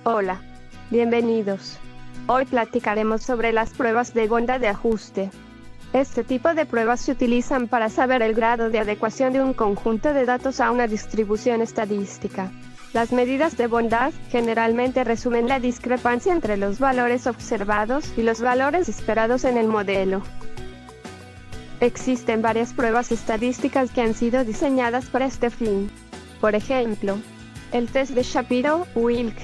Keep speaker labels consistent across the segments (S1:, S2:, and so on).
S1: Hola, bienvenidos. Hoy platicaremos sobre las pruebas de bondad de ajuste. Este tipo de pruebas se utilizan para saber el grado de adecuación de un conjunto de datos a una distribución estadística. Las medidas de bondad generalmente resumen la discrepancia entre los valores observados y los valores esperados en el modelo. Existen varias pruebas estadísticas que han sido diseñadas para este fin. Por ejemplo, el test de Shapiro-Wilk,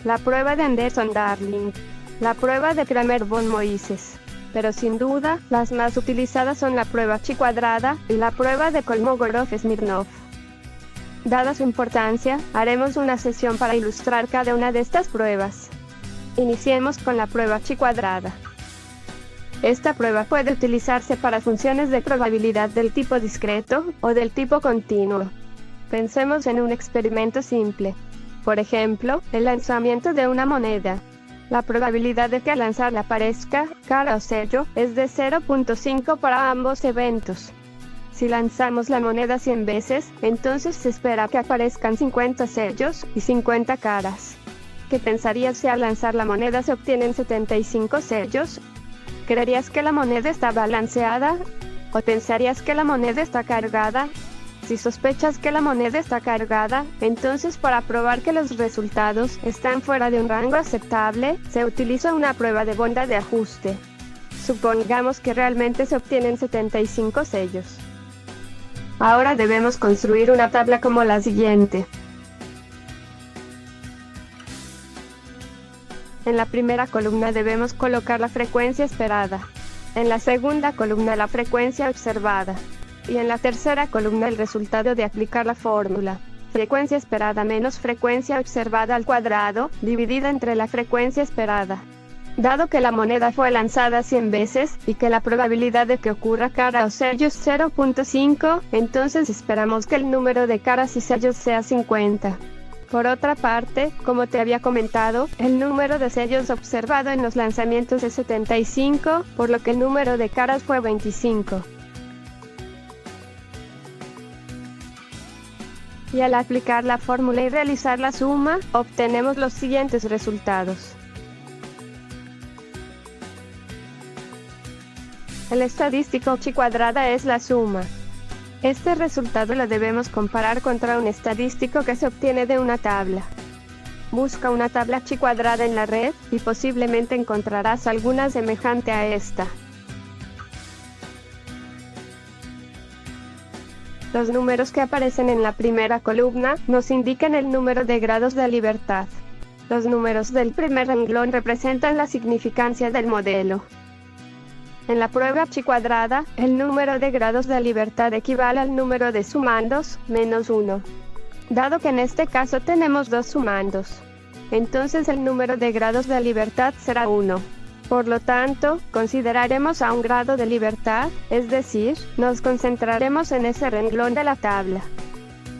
S1: la prueba de Anderson-Darling, la prueba de Kramer-von Moises. Pero sin duda, las más utilizadas son la prueba chi cuadrada y la prueba de Kolmogorov-Smirnov. Dada su importancia, haremos una sesión para ilustrar cada una de estas pruebas. Iniciemos con la prueba chi cuadrada. Esta prueba puede utilizarse para funciones de probabilidad del tipo discreto o del tipo continuo. Pensemos en un experimento simple. Por ejemplo, el lanzamiento de una moneda. La probabilidad de que al lanzarla aparezca cara o sello es de 0.5 para ambos eventos. Si lanzamos la moneda 100 veces, entonces se espera que aparezcan 50 sellos y 50 caras. ¿Qué pensarías si al lanzar la moneda se obtienen 75 sellos? ¿Creerías que la moneda está balanceada? ¿O pensarías que la moneda está cargada? Si sospechas que la moneda está cargada, entonces para probar que los resultados están fuera de un rango aceptable, se utiliza una prueba de bondad de ajuste. Supongamos que realmente se obtienen 75 sellos. Ahora debemos construir una tabla como la siguiente. En la primera columna debemos colocar la frecuencia esperada. En la segunda columna la frecuencia observada. Y en la tercera columna el resultado de aplicar la fórmula. Frecuencia esperada menos frecuencia observada al cuadrado, dividida entre la frecuencia esperada. Dado que la moneda fue lanzada 100 veces, y que la probabilidad de que ocurra cara o sello es 0.5, entonces esperamos que el número de caras y sellos sea 50. Por otra parte, como te había comentado, el número de sellos observado en los lanzamientos es 75, por lo que el número de caras fue 25. Y al aplicar la fórmula y realizar la suma, obtenemos los siguientes resultados. El estadístico chi cuadrada es la suma. Este resultado lo debemos comparar contra un estadístico que se obtiene de una tabla. Busca una tabla chi cuadrada en la red, y posiblemente encontrarás alguna semejante a esta. Los números que aparecen en la primera columna nos indican el número de grados de libertad. Los números del primer renglón representan la significancia del modelo. En la prueba chi cuadrada, el número de grados de libertad equivale al número de sumandos, menos 1. Dado que en este caso tenemos dos sumandos, entonces el número de grados de libertad será 1. Por lo tanto, consideraremos a un grado de libertad, es decir, nos concentraremos en ese renglón de la tabla.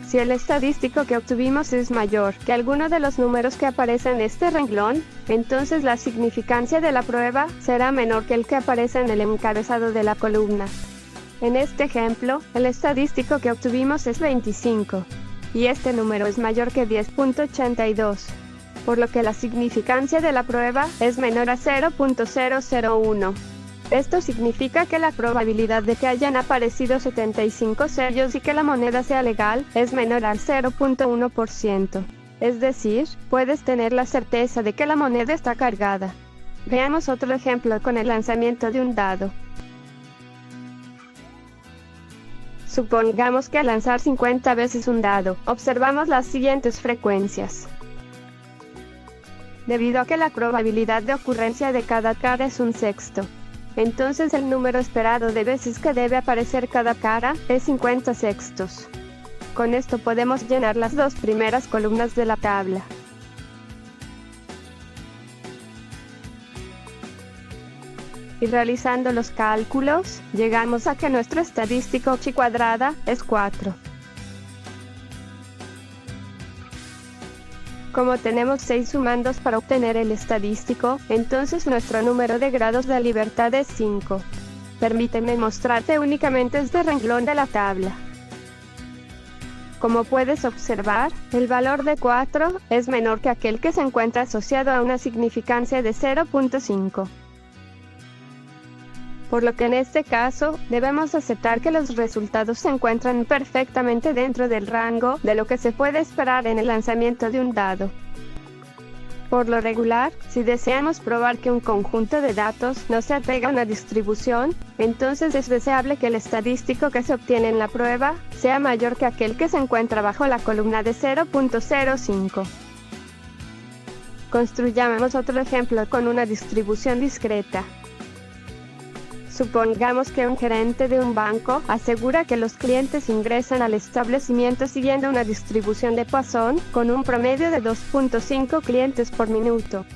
S1: Si el estadístico que obtuvimos es mayor que alguno de los números que aparecen en este renglón, entonces la significancia de la prueba será menor que el que aparece en el encabezado de la columna. En este ejemplo, el estadístico que obtuvimos es 25, y este número es mayor que 10.82. Por lo que la significancia de la prueba es menor a 0.001. Esto significa que la probabilidad de que hayan aparecido 75 sellos y que la moneda sea legal es menor al 0.1%. Es decir, puedes tener la certeza de que la moneda está cargada. Veamos otro ejemplo con el lanzamiento de un dado. Supongamos que al lanzar 50 veces un dado, observamos las siguientes frecuencias. Debido a que la probabilidad de ocurrencia de cada cara es 1/6, entonces el número esperado de veces que debe aparecer cada cara es 50/6. Con esto podemos llenar las dos primeras columnas de la tabla. Y realizando los cálculos, llegamos a que nuestro estadístico chi cuadrada es 4. Como tenemos 6 sumandos para obtener el estadístico, entonces nuestro número de grados de libertad es 5. Permíteme mostrarte únicamente este renglón de la tabla. Como puedes observar, el valor de 4 es menor que aquel que se encuentra asociado a una significancia de 0.5. Por lo que en este caso, debemos aceptar que los resultados se encuentran perfectamente dentro del rango de lo que se puede esperar en el lanzamiento de un dado. Por lo regular, si deseamos probar que un conjunto de datos no se apega a una distribución, entonces es deseable que el estadístico que se obtiene en la prueba sea mayor que aquel que se encuentra bajo la columna de 0.05. Construyamos otro ejemplo con una distribución discreta. Supongamos que un gerente de un banco asegura que los clientes ingresan al establecimiento siguiendo una distribución de Poisson, con un promedio de 2.5 clientes por minuto.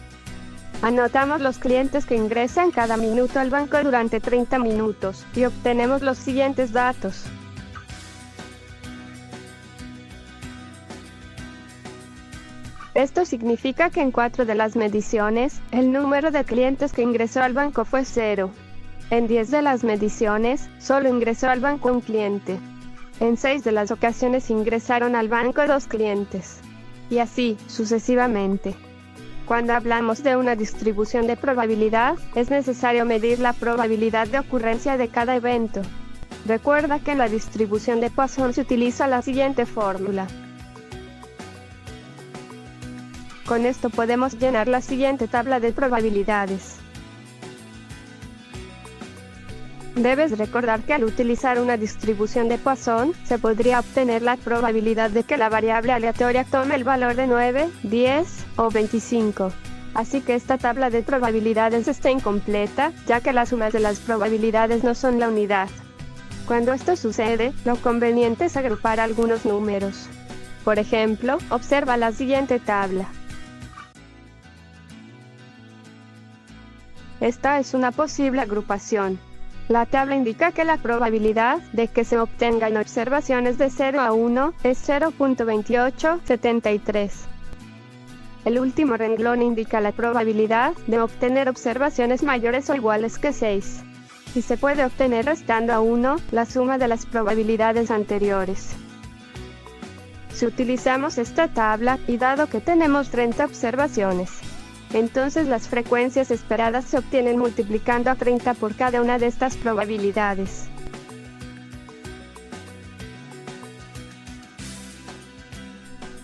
S1: Anotamos los clientes que ingresan cada minuto al banco durante 30 minutos, y obtenemos los siguientes datos. Esto significa que en 4 de las mediciones, el número de clientes que ingresó al banco fue 0. En 10 de las mediciones, solo ingresó al banco un cliente. En 6 de las ocasiones ingresaron al banco 2 clientes. Y así, sucesivamente. Cuando hablamos de una distribución de probabilidad, es necesario medir la probabilidad de ocurrencia de cada evento. Recuerda que en la distribución de Poisson se utiliza la siguiente fórmula. Con esto podemos llenar la siguiente tabla de probabilidades. Debes recordar que al utilizar una distribución de Poisson, se podría obtener la probabilidad de que la variable aleatoria tome el valor de 9, 10 o 25. Así que esta tabla de probabilidades está incompleta, ya que las sumas de las probabilidades no son la unidad. Cuando esto sucede, lo conveniente es agrupar algunos números. Por ejemplo, observa la siguiente tabla. Esta es una posible agrupación. La tabla indica que la probabilidad de que se obtengan observaciones de 0 a 1 es 0.2873. El último renglón indica la probabilidad de obtener observaciones mayores o iguales que 6. Y se puede obtener restando a 1 la suma de las probabilidades anteriores. Si utilizamos esta tabla, y dado que tenemos 30 observaciones, entonces las frecuencias esperadas se obtienen multiplicando a 30 por cada una de estas probabilidades.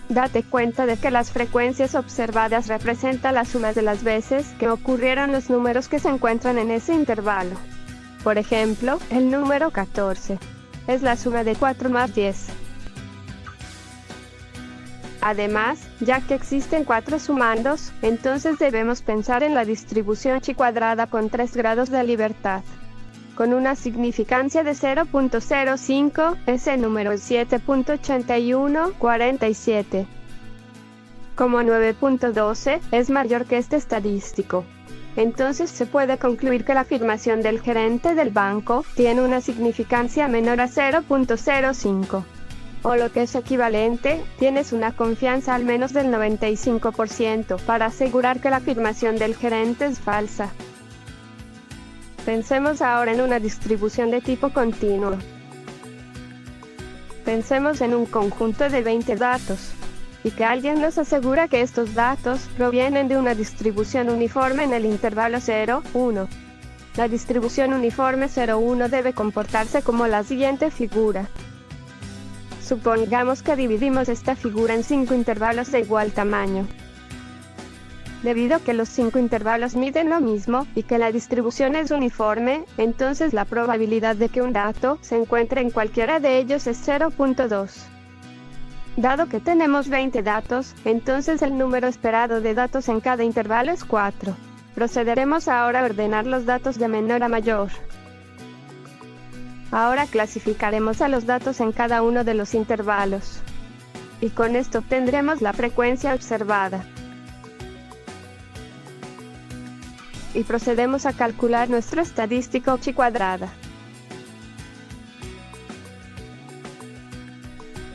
S1: Date cuenta de que las frecuencias observadas representan la suma de las veces que ocurrieron los números que se encuentran en ese intervalo. Por ejemplo, el número 14 es la suma de 4 más 10. Además, ya que existen 4 sumandos, entonces debemos pensar en la distribución chi cuadrada con 3 grados de libertad. Con una significancia de 0.05, ese número es 7.8147. Como 9.12 es mayor que este estadístico, entonces se puede concluir que la afirmación del gerente del banco tiene una significancia menor a 0.05. O lo que es equivalente, tienes una confianza al menos del 95% para asegurar que la afirmación del gerente es falsa. Pensemos ahora en una distribución de tipo continuo. Pensemos en un conjunto de 20 datos, y que alguien nos asegura que estos datos provienen de una distribución uniforme en el intervalo 0, 1. La distribución uniforme 0, 1 debe comportarse como la siguiente figura. Supongamos que dividimos esta figura en 5 intervalos de igual tamaño. Debido a que los 5 intervalos miden lo mismo y que la distribución es uniforme, entonces la probabilidad de que un dato se encuentre en cualquiera de ellos es 0.2. Dado que tenemos 20 datos, entonces el número esperado de datos en cada intervalo es 4. Procederemos ahora a ordenar los datos de menor a mayor. Ahora clasificaremos a los datos en cada uno de los intervalos. Y con esto obtendremos la frecuencia observada. Y procedemos a calcular nuestro estadístico chi cuadrada.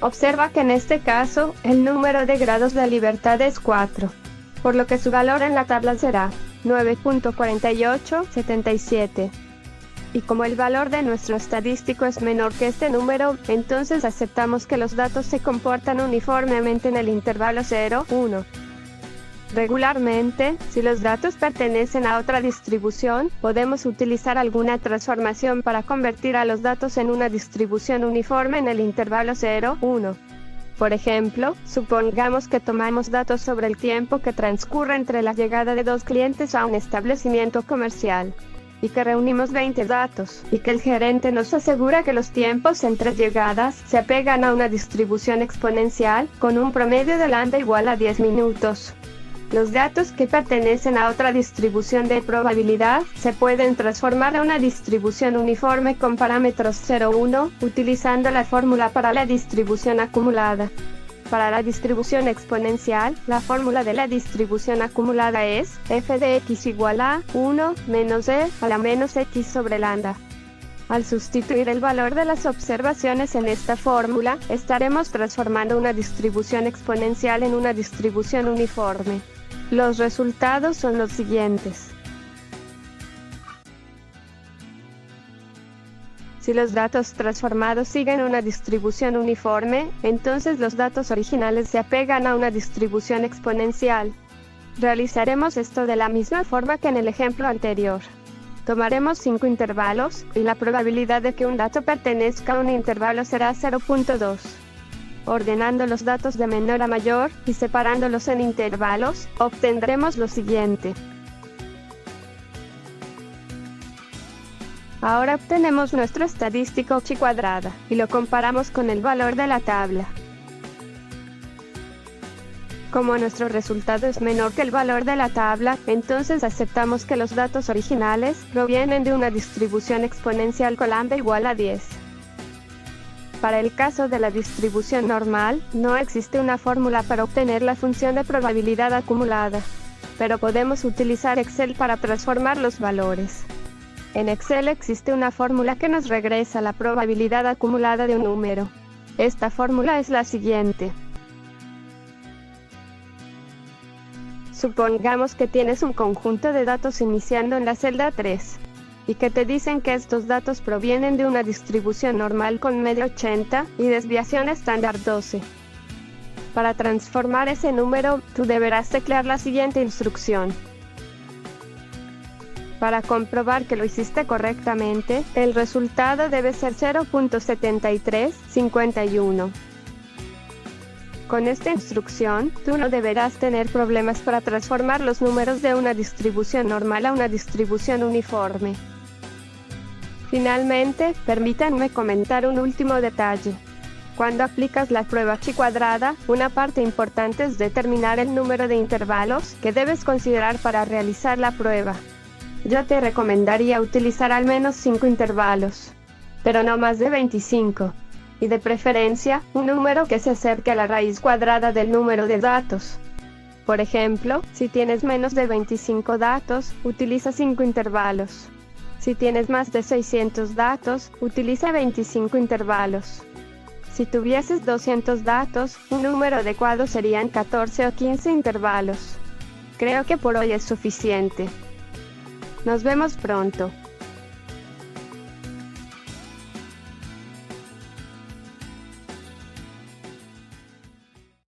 S1: Observa que en este caso, el número de grados de libertad es 4, por lo que su valor en la tabla será 9.4877. Y como el valor de nuestro estadístico es menor que este número, entonces aceptamos que los datos se comportan uniformemente en el intervalo 0, 1. Regularmente, si los datos pertenecen a otra distribución, podemos utilizar alguna transformación para convertir a los datos en una distribución uniforme en el intervalo 0, 1. Por ejemplo, supongamos que tomamos datos sobre el tiempo que transcurre entre la llegada de dos clientes a un establecimiento comercial, y que reunimos 20 datos, y que el gerente nos asegura que los tiempos entre llegadas se apegan a una distribución exponencial, con un promedio de lambda igual a 10 minutos. Los datos que pertenecen a otra distribución de probabilidad se pueden transformar a una distribución uniforme con parámetros 0, 1, utilizando la fórmula para la distribución acumulada. Para la distribución exponencial, la fórmula de la distribución acumulada es f de x igual a 1 menos e a la menos x sobre lambda. Al sustituir el valor de las observaciones en esta fórmula, estaremos transformando una distribución exponencial en una distribución uniforme. Los resultados son los siguientes. Si los datos transformados siguen una distribución uniforme, entonces los datos originales se apegan a una distribución exponencial. Realizaremos esto de la misma forma que en el ejemplo anterior. Tomaremos 5 intervalos, y la probabilidad de que un dato pertenezca a un intervalo será 0.2. Ordenando los datos de menor a mayor, y separándolos en intervalos, obtendremos lo siguiente. Ahora obtenemos nuestro estadístico chi cuadrada, y lo comparamos con el valor de la tabla. Como nuestro resultado es menor que el valor de la tabla, entonces aceptamos que los datos originales provienen de una distribución exponencial con lambda igual a 10. Para el caso de la distribución normal, no existe una fórmula para obtener la función de probabilidad acumulada, pero podemos utilizar Excel para transformar los valores. En Excel existe una fórmula que nos regresa la probabilidad acumulada de un número. Esta fórmula es la siguiente. Supongamos que tienes un conjunto de datos iniciando en la celda 3, y que te dicen que estos datos provienen de una distribución normal con media 80 y desviación estándar 12. Para transformar ese número, tú deberás teclear la siguiente instrucción. Para comprobar que lo hiciste correctamente, el resultado debe ser 0.7351. Con esta instrucción, tú no deberás tener problemas para transformar los números de una distribución normal a una distribución uniforme. Finalmente, permítanme comentar un último detalle. Cuando aplicas la prueba chi cuadrada, una parte importante es determinar el número de intervalos que debes considerar para realizar la prueba. Yo te recomendaría utilizar al menos 5 intervalos, pero no más de 25. Y de preferencia, un número que se acerque a la raíz cuadrada del número de datos. Por ejemplo, si tienes menos de 25 datos, utiliza 5 intervalos. Si tienes más de 600 datos, utiliza 25 intervalos. Si tuvieses 200 datos, un número adecuado serían 14 o 15 intervalos. Creo que por hoy es suficiente. Nos vemos pronto.